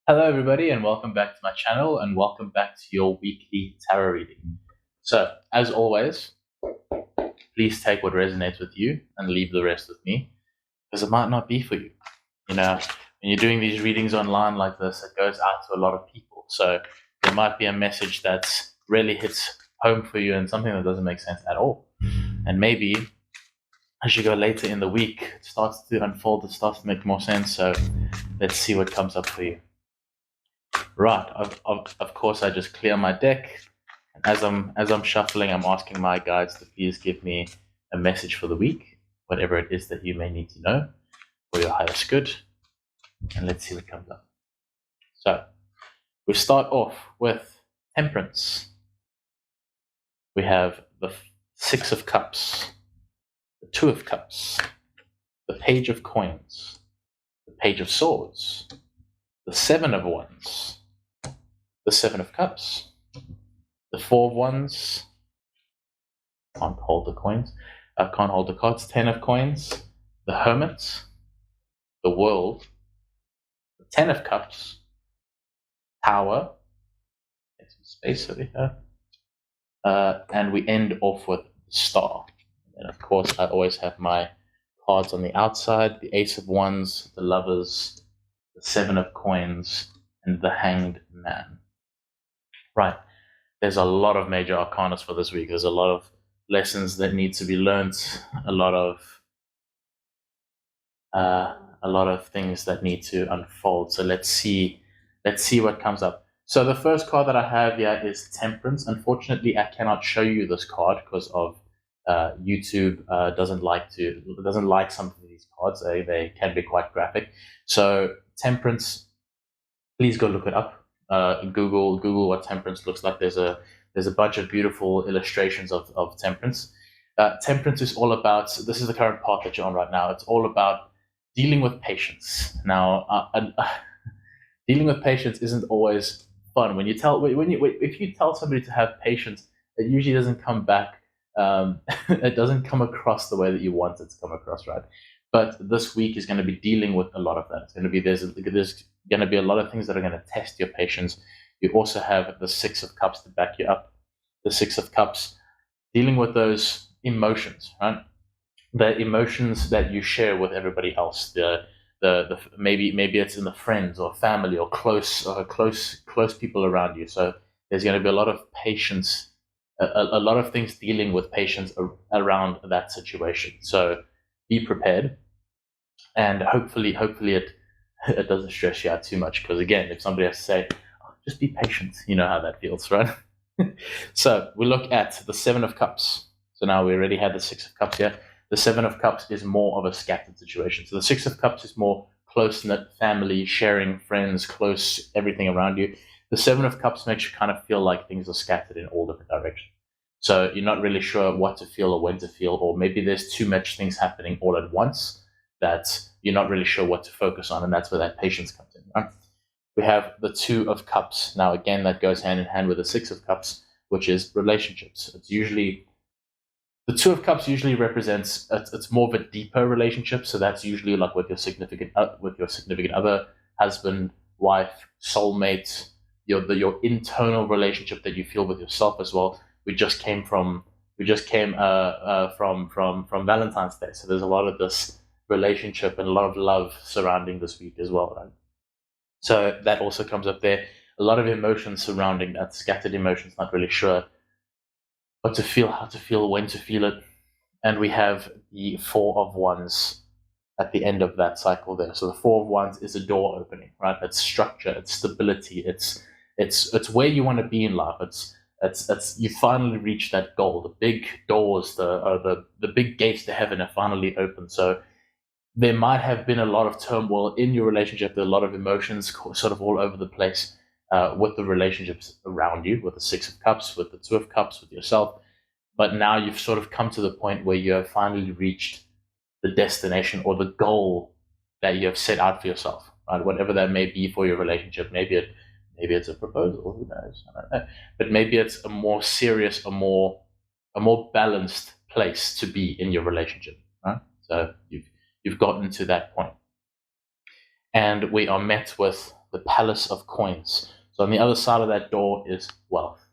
Hello, everybody, and welcome back to my channel, and welcome back to your weekly tarot reading. So, as always, please take what resonates with you and leave the rest with me, because it might not be for you. You know, when you're doing these readings online like this, it goes out to a lot of people. So, there might be a message that really hits home for you and something that doesn't make sense at all. And maybe as you go later in the week, it starts to unfold, it starts to make more sense. So, let's see what comes up for you. Right, of course, I just clear my deck. As I'm shuffling, I'm asking my guides to please give me a message for the week, whatever it is that you may need to know for your highest good. And let's see what comes up. So, we start off with Temperance. We have the Six of Cups, the Two of Cups, the Page of Coins, the Page of Swords, the Seven of Wands, the Seven of Cups, the Four of Wands. Can't hold the coins. Can't hold the cards. Ten of Coins, the Hermit, the World, the Ten of Cups, Tower. Make some space over here. And we end off with Star. And of course, I always have my cards on the outside: the Ace of Wands, the Lovers, the Seven of Coins, and the Hanged Man. Right. There's a lot of major arcanas for this week. There's a lot of lessons that need to be learned, a lot of things that need to unfold. So let's see what comes up. So the first card that I have here is Temperance. Unfortunately, I cannot show you this card because of YouTube doesn't like some of these cards. They can be quite graphic. So Temperance, please go look it up. Google what temperance looks like. There's a bunch of beautiful illustrations of temperance. Temperance is all about. This is the current path that you're on right now. It's all about dealing with patience. Now, dealing with patience isn't always fun. If you tell somebody to have patience, it usually doesn't come back. It doesn't come across the way that you want it to come across, right? But this week is going to be dealing with a lot of that. It's going to be there's going to be a lot of things that are going to test your patience. You also have the Six of Cups to back you up. The Six of Cups, dealing with those emotions, right? The emotions that you share with everybody else. The maybe it's in the friends or family or close people around you. So there's going to be a lot of patience, a lot of things dealing with patience around that situation. So be prepared, and hopefully it doesn't stress you out too much. Because again, if somebody has to say, oh, just be patient, you know how that feels, right? So we look at the Seven of Cups. So now we already had the Six of Cups here. The Seven of Cups is more of a scattered situation. So the Six of Cups is more close-knit family, sharing, friends, close, everything around you. The Seven of Cups makes you kind of feel like things are scattered in all different directions. So you're not really sure what to feel or when to feel, or maybe there's too much things happening all at once that you're not really sure what to focus on, and that's where that patience comes in, right? We have the Two of Cups. Now, again, that goes hand in hand with the Six of Cups, which is relationships. It's usually the Two of Cups usually represents it's more of a deeper relationship. So that's usually like with your significant other, husband, wife, soulmate, your internal relationship that you feel with yourself as well. We just came from Valentine's Day, so there's a lot of this relationship and a lot of love surrounding this week as well, right? So that also comes up there. A lot of emotions surrounding that, scattered emotions, not really sure what to feel, how to feel, when to feel it. And we have the Four of Wands at the end of that cycle there. So the Four of Wands is a door opening, right? It's structure, it's stability, it's where you want to be in life. It's you finally reach that goal. The big doors, the big gates to heaven are finally open. So there might have been a lot of turmoil in your relationship, a lot of emotions sort of all over the place with the relationships around you, with the Six of Cups, with the Two of Cups, with yourself. But now you've sort of come to the point where you have finally reached the destination or the goal that you have set out for yourself, right? Whatever that may be for your relationship. Maybe it's a proposal, who knows? I don't know. But maybe it's a more serious, a more balanced place to be in your relationship, right? So you've gotten to that point. And we are met with the palace of coins. So on the other side of that door is wealth,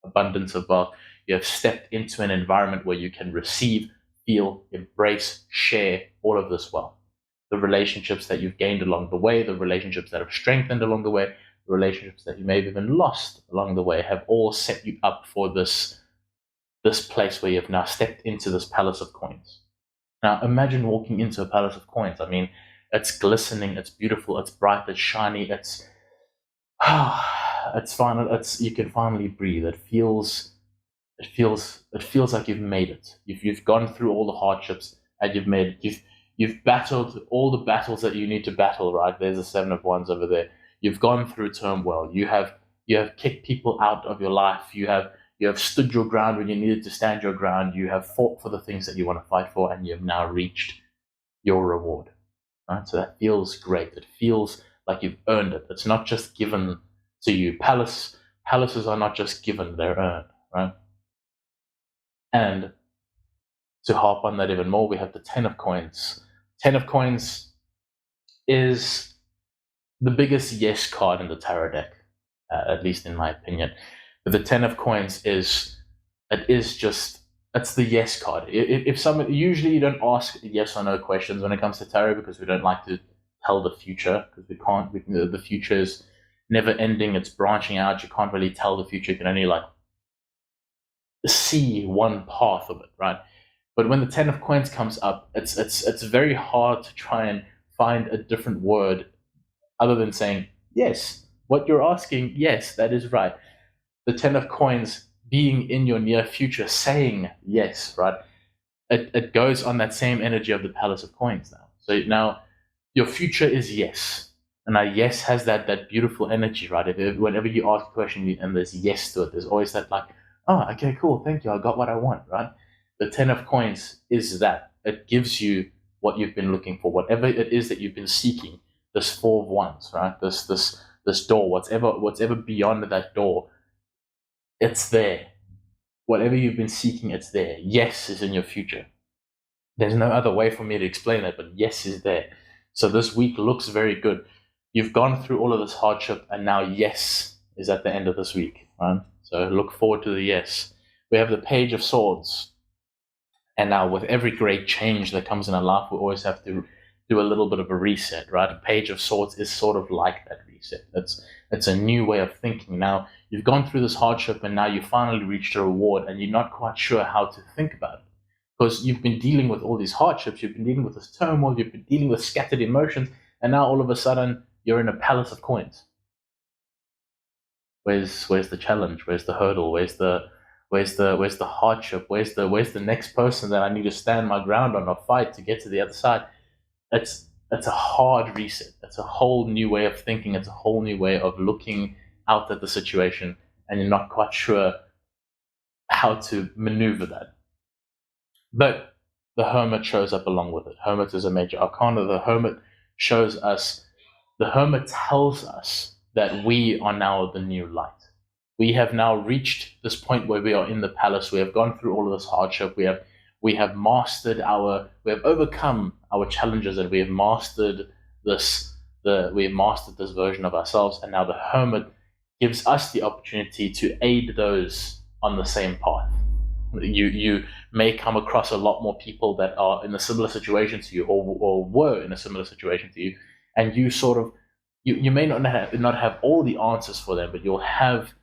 abundance of wealth. You have stepped into an environment where you can receive, feel, embrace, share all of this wealth. The relationships that you've gained along the way, the relationships that have strengthened along the way, the relationships that you may have even lost along the way have all set you up for this place where you've now stepped into this palace of coins. Now imagine walking into a palace of coins. I mean, it's glistening, it's beautiful, it's bright, it's shiny, it's final, you can finally breathe. It feels like you've made it. You've gone through all the hardships and you've made it. You've battled all the battles that you need to battle, right? There's a 7 of Wands over there. You've gone through turmoil. You have kicked people out of your life. You have stood your ground when you needed to stand your ground. You have fought for the things that you want to fight for, and you have now reached your reward. Right? So that feels great. It feels like you've earned it. It's not just given to you. Palaces are not just given, they're earned, right? And to harp on that even more, we have the 10 of Coins. 10 of Coins is the biggest yes card in the tarot deck, at least in my opinion. But the 10 of Coins it's the yes card. If someone, usually you don't ask yes or no questions when it comes to tarot because we don't like to tell the future, because the future is never ending, it's branching out, you can't really tell the future, you can only like see one path of it, right? But when the 10 of Coins comes up, it's very hard to try and find a different word other than saying yes. What you're asking, yes, that is right. The 10 of Coins being in your near future, saying yes, right? It goes on that same energy of the Palace of Coins now. So now your future is yes. And now yes has that beautiful energy, right? Whenever you ask a question and there's yes to it, there's always that like, oh, okay, cool, thank you, I got what I want, right? The 10 of Coins is that. It gives you what you've been looking for, whatever it is that you've been seeking. This 4 of Wands, right? This door, whatever beyond that door, it's there. Whatever you've been seeking, it's there. Yes is in your future. There's no other way for me to explain that, but yes is there. So this week looks very good. You've gone through all of this hardship, and now yes is at the end of this week, right? So look forward to the yes. We have the Page of Swords. And now with every great change that comes in our life, we always have to do a little bit of a reset, right? A Page of Swords is sort of like that reset. It's a new way of thinking. Now, you've gone through this hardship and now you finally reached a reward and you're not quite sure how to think about it. Because you've been dealing with all these hardships, you've been dealing with this turmoil, you've been dealing with scattered emotions, and now all of a sudden you're in a palace of coins. Where's the challenge? Where's the hurdle? Where's the hardship? Where's the next person that I need to stand my ground on or fight to get to the other side? It's a hard reset. It's a whole new way of thinking. It's a whole new way of looking out at the situation, and you're not quite sure how to maneuver that. But the Hermit shows up along with it. Hermit is a major arcana. The Hermit tells us that we are now the new light. We have now reached this point where we are in the palace. We have gone through all of this hardship. We have overcome our challenges, and we have mastered this version of ourselves. And now the Hermit gives us the opportunity to aid those on the same path. You may come across a lot more people that are in a similar situation to you, or were in a similar situation to you, and you may not have all the answers for them, but you'll have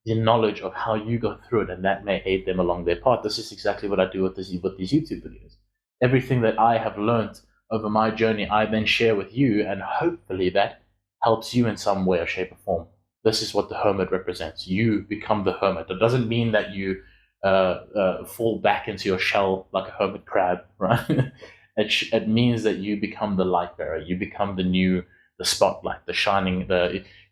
the knowledge of how you go through it, and that may aid them along their path. This is exactly what I do with these YouTube videos. Everything that I have learned over my journey, I then share with you, and hopefully that helps you in some way or shape or form. This is what the Hermit represents. You become the Hermit. It doesn't mean that you fall back into your shell like a hermit crab, right? It means that you become the light bearer. You become the spotlight, the shining.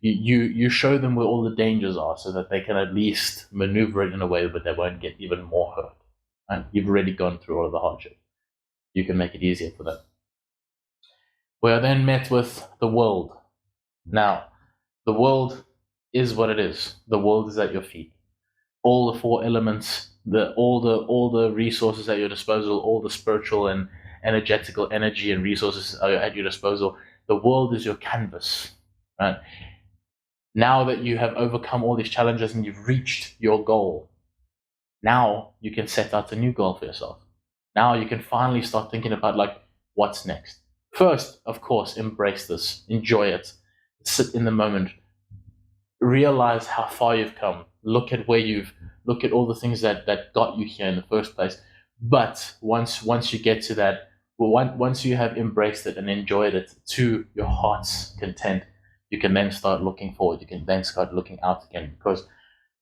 You show them where all the dangers are, so that they can at least maneuver it in a way that they won't get even more hurt. And you've already gone through all of the hardship. You can make it easier for them. We are then met with the world. Now, the world is what it is. The world is at your feet. All the 4 elements, all the resources at your disposal, all the spiritual and energetical energy and resources are at your disposal. The world is your canvas. right? Now that you have overcome all these challenges and you've reached your goal, now you can set out a new goal for yourself. Now you can finally start thinking about like what's next. First, of course, embrace this, enjoy it, sit in the moment, realize how far you've come. Look at look at all the things that got you here in the first place. But once you get to that, once you have embraced it and enjoyed it to your heart's content, you can then start looking forward. You can then start looking out again, because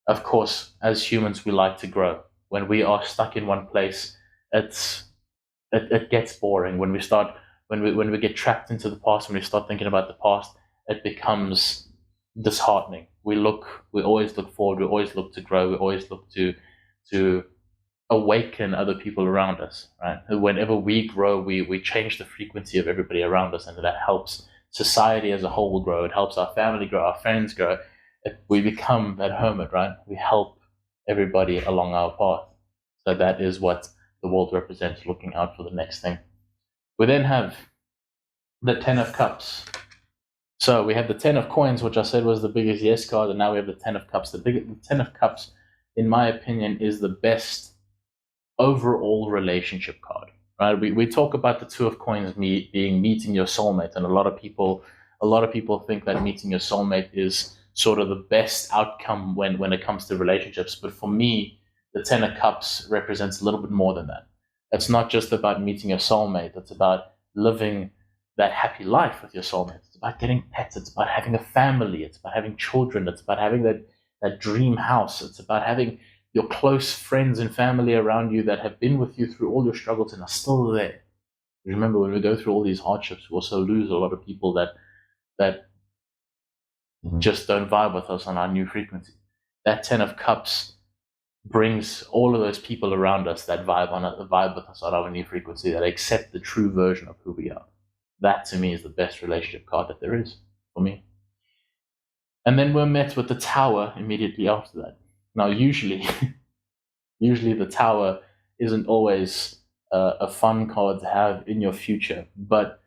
of course, as humans, we like to grow. When we are stuck in one place, it gets boring. When we get trapped into the past, when we start thinking about the past, it becomes disheartening. We always look forward. We always look to grow. We always look to awaken other people around us. Right? Whenever we grow, we change the frequency of everybody around us, and that helps society as a whole will grow. It helps our family grow, our friends grow. We become that hermit, right? We help everybody along our path. So that is what the world represents, looking out for the next thing. We then have the 10 of Cups. So we have the 10 of Coins, which I said was the biggest yes card, and now we have the 10 of Cups. The 10 of Cups, in my opinion, is the best overall relationship card, right? We talk about the 2 of Coins being meeting your soulmate, and a lot of people think that meeting your soulmate is sort of the best outcome when it comes to relationships. But for me, the 10 of Cups represents a little bit more than that. It's not just about meeting your soulmate. It's about living that happy life with your soulmate. It's about getting pets. It's about having a family. It's about having children. It's about having that dream house. It's about having your close friends and family around you that have been with you through all your struggles and are still there. Remember, when we go through all these hardships, we also lose a lot of people that just don't vibe with us on our new frequency. That 10 of Cups brings all of those people around us that vibe with us on our new frequency, that accept the true version of who we are. That, to me, is the best relationship card that there is for me. And then we're met with the Tower immediately after that. Now, usually the Tower isn't always a fun card to have in your future, but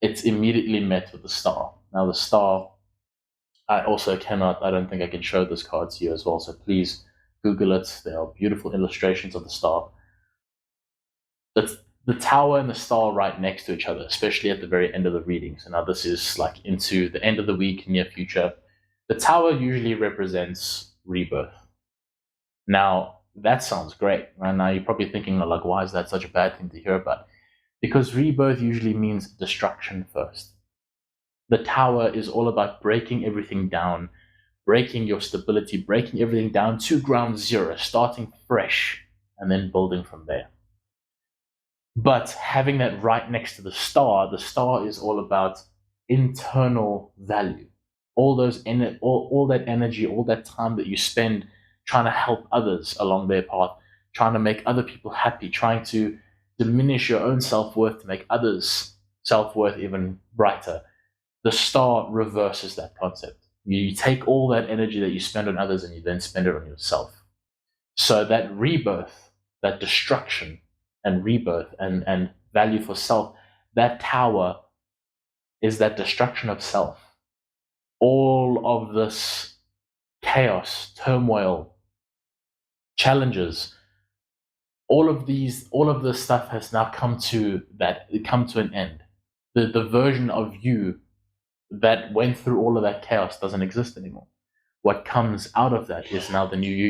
it's immediately met with the Star. Now, the Star, I don't think I can show this card to you as well, so please Google it. There are beautiful illustrations of the Star. The Tower and the Star right next to each other, especially at the very end of the reading. So now this is like into the end of the week, near future. The Tower usually represents rebirth. Now, that sounds great. Right now, you're probably thinking, like, why is that such a bad thing to hear about? Because rebirth usually means destruction first. The Tower is all about breaking everything down, breaking your stability, breaking everything down to ground zero, starting fresh, and then building from there. But having that right next to the Star is all about internal value. All that energy, all that time that you spend trying to help others along their path, trying to make other people happy, trying to diminish your own self-worth to make others' self-worth even brighter. The Star reverses that concept. You take all that energy that you spend on others and you then spend it on yourself. So that rebirth, that destruction and rebirth and value for self, that Tower is that destruction of self. All of this chaos, turmoil, challenges, all of this stuff has now come to an end. The version of you that went through all of that chaos doesn't exist anymore. What comes out of that is now the new you.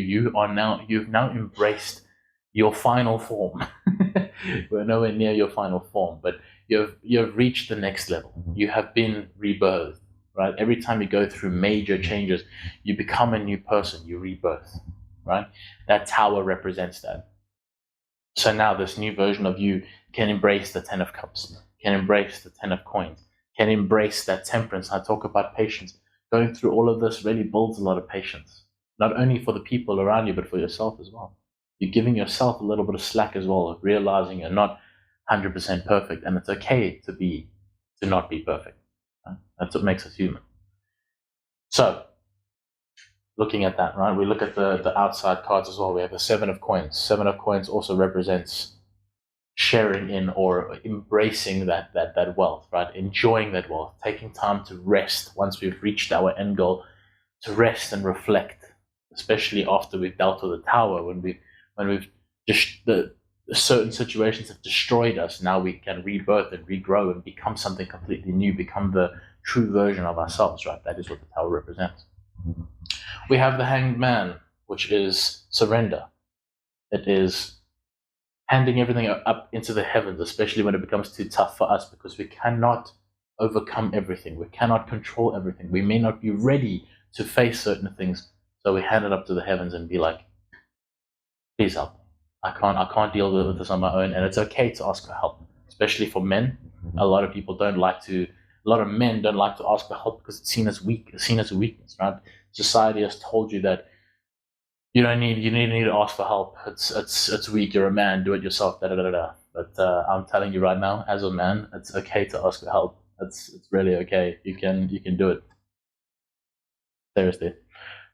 You've now embraced your final form. We're nowhere near your final form, but you've reached the next level. You have been rebirthed, right? Every time you go through major changes, you become a new person, you rebirth, right? That Tower represents that. So now this new version of you can embrace the 10 of Cups, can embrace the 10 of Coins, can embrace that temperance. I talk about patience. Going through all of this really builds a lot of patience, not only for the people around you, but for yourself as well. You're giving yourself a little bit of slack as well, of realizing you're not 100% perfect, and it's okay to not be perfect. Right? That's what makes us human. So, looking at that, right, we look at the outside cards as well. We have the 7 of Coins. 7 of Coins also represents sharing in or embracing that wealth, right? Enjoying that wealth, taking time to rest once we've reached our end goal, to rest and reflect, especially after we've dealt with the tower, when we've just the certain situations have destroyed us. Now we can rebirth and regrow and become something completely new, become the true version of ourselves, right? That is what the tower represents. We have the Hanged Man, which is surrender. It is handing everything up into the heavens, especially when it becomes too tough for us, because we cannot overcome everything. We cannot control everything. We may not be ready to face certain things, so we hand it up to the heavens and be like, please help me. I can't deal with this on my own. And it's okay to ask for help, especially for men. A lot of men don't like to ask for help because it's seen as weakness, right? Society has told you that you need to ask for help. It's weak. You're a man. Do it yourself. Da da da da. But I'm telling you right now, as a man, it's okay to ask for help. It's really okay. You can do it. Seriously,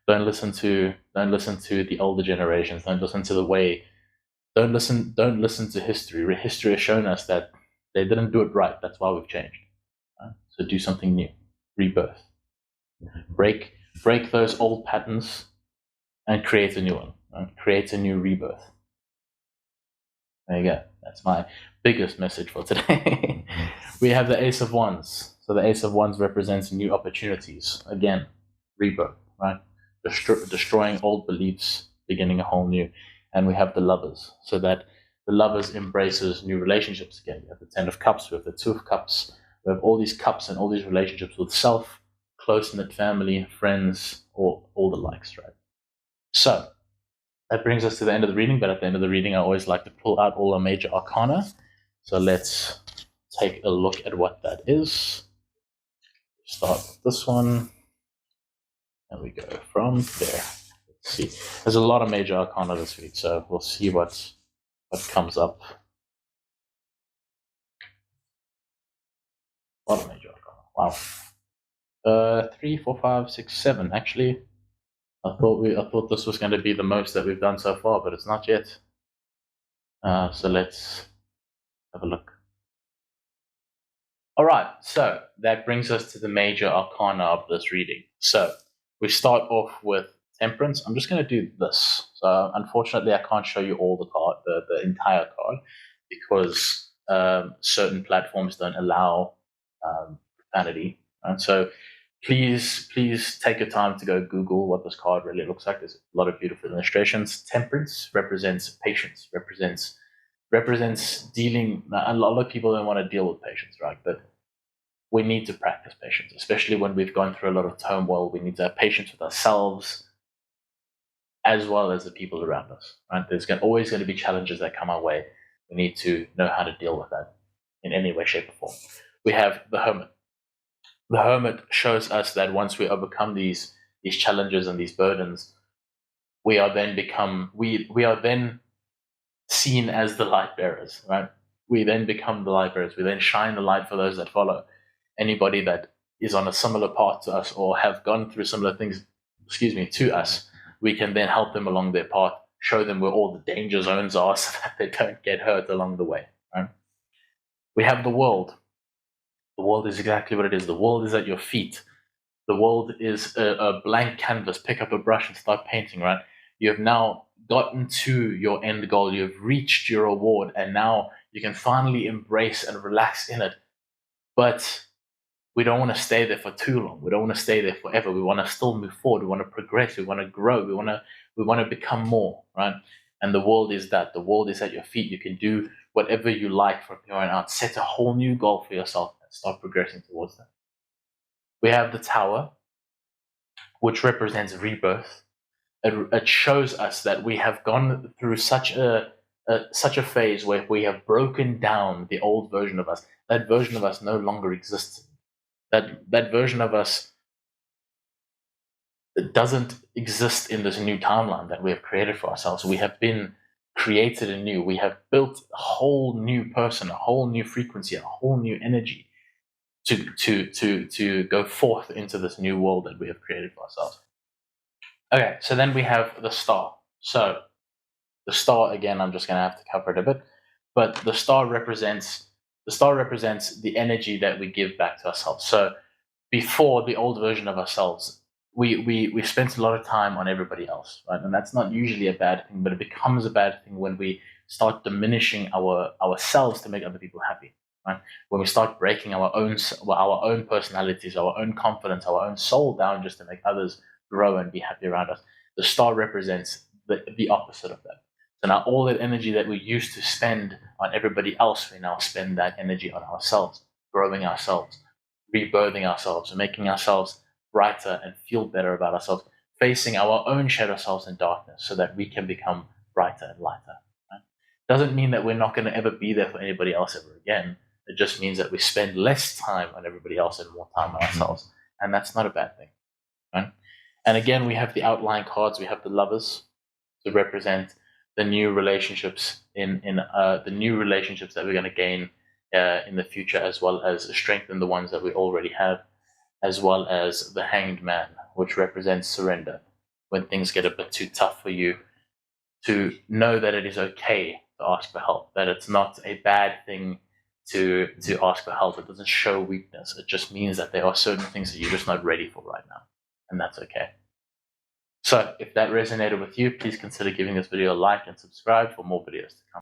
don't listen to the older generations. Don't listen to the way. Don't listen to history. History has shown us that they didn't do it right. That's why we've changed. Right? So do something new. Rebirth. Break those old patterns and create a new one. Right? Create a new rebirth. There you go. That's my biggest message for today. We have the Ace of Wands. So the Ace of Wands represents new opportunities. Again, rebirth, right? Destroying old beliefs, beginning a whole new. And we have the Lovers, so that the Lovers embraces new relationships again. We have the Ten of Cups, we have the Two of Cups, we have all these cups and all these relationships with self, close-knit family, friends, or all the likes, right? So that brings us to the end of the reading, but at the end of the reading, I always like to pull out all the major arcana. So let's take a look at what that is. Start with this one, and we go from there. Let's see. There's a lot of major arcana this week, so we'll see what comes up. A lot of major arcana. Wow. 3, 4, 5, 6, 7. Actually, I thought this was going to be the most that we've done so far, but it's not yet. So let's have a look. All right, so that brings us to the major arcana of this reading. So we start off with Temperance. I'm just going to do this. So unfortunately, I can't show you all the entire card, because certain platforms don't allow profanity. And so please take your time to go Google what this card really looks like. There's a lot of beautiful illustrations. Temperance represents patience, represents dealing. A lot of people don't want to deal with patience, right? But we need to practice patience, especially when we've gone through a lot of turmoil. We need to have patience with ourselves as well as the people around us, right? There's always going to be challenges that come our way. We need to know how to deal with that in any way, shape, or form. We have the Hermit. The Hermit shows us that once we overcome these challenges and these burdens, we are then seen as the light bearers, right? We then become the light bearers. We then shine the light for those that follow. Anybody that is on a similar path to us or have gone through similar things, to us, we can then help them along their path, show them where all the danger zones are so that they don't get hurt along the way, right? We have the World. The world is exactly what it is. The world is at your feet. The world is a blank canvas. Pick up a brush and start painting, right? You have now gotten to your end goal. You've reached your reward, and now you can finally embrace and relax in it. But we don't want to stay there for too long. We don't want to stay there forever. We want to still move forward. We want to progress. We want to grow. We want to become more, right? And the world is that. The world is at your feet. You can do whatever you like from here on out. Set a whole new goal for yourself and start progressing towards that. We have the Tower, which represents rebirth. It shows us that we have gone through such a phase where we have broken down the old version of us. That version of us no longer exists. That version of us doesn't exist in this new timeline that we have created for ourselves. We have been created anew. We have built a whole new person, a whole new frequency, a whole new energy to go forth into this new world that we have created for ourselves. Okay, so then we have the Star. So the Star, again, I'm just going to have to cover it a bit. but the star represents the energy that we give back to ourselves. So before, the old version of ourselves, we spent a lot of time on everybody else, right? And that's not usually a bad thing, but it becomes a bad thing when we start diminishing ourselves to make other people happy, right? When we start breaking our own personalities, our own confidence, our own soul down just to make others grow and be happy around us. The star represents the opposite of that. So now all that energy that we used to spend on everybody else, we now spend that energy on ourselves, growing ourselves, rebirthing ourselves, and making ourselves brighter and feel better about ourselves, facing our own shadow selves in darkness so that we can become brighter and lighter. Right? Doesn't mean that we're not going to ever be there for anybody else ever again. It just means that we spend less time on everybody else and more time on ourselves. And that's not a bad thing. Right? And again, we have the outline cards, we have the lovers to represent the new relationships the new relationships that we're going to gain in the future, as well as strengthen the ones that we already have, as well as the hanged man, which represents surrender. When things get a bit too tough for you, to know that it is okay to ask for help, that it's not a bad thing to ask for help. It doesn't show weakness. It just means that there are certain things that you're just not ready for right now, and that's okay. So if that resonated with you, please consider giving this video a like and subscribe for more videos to come.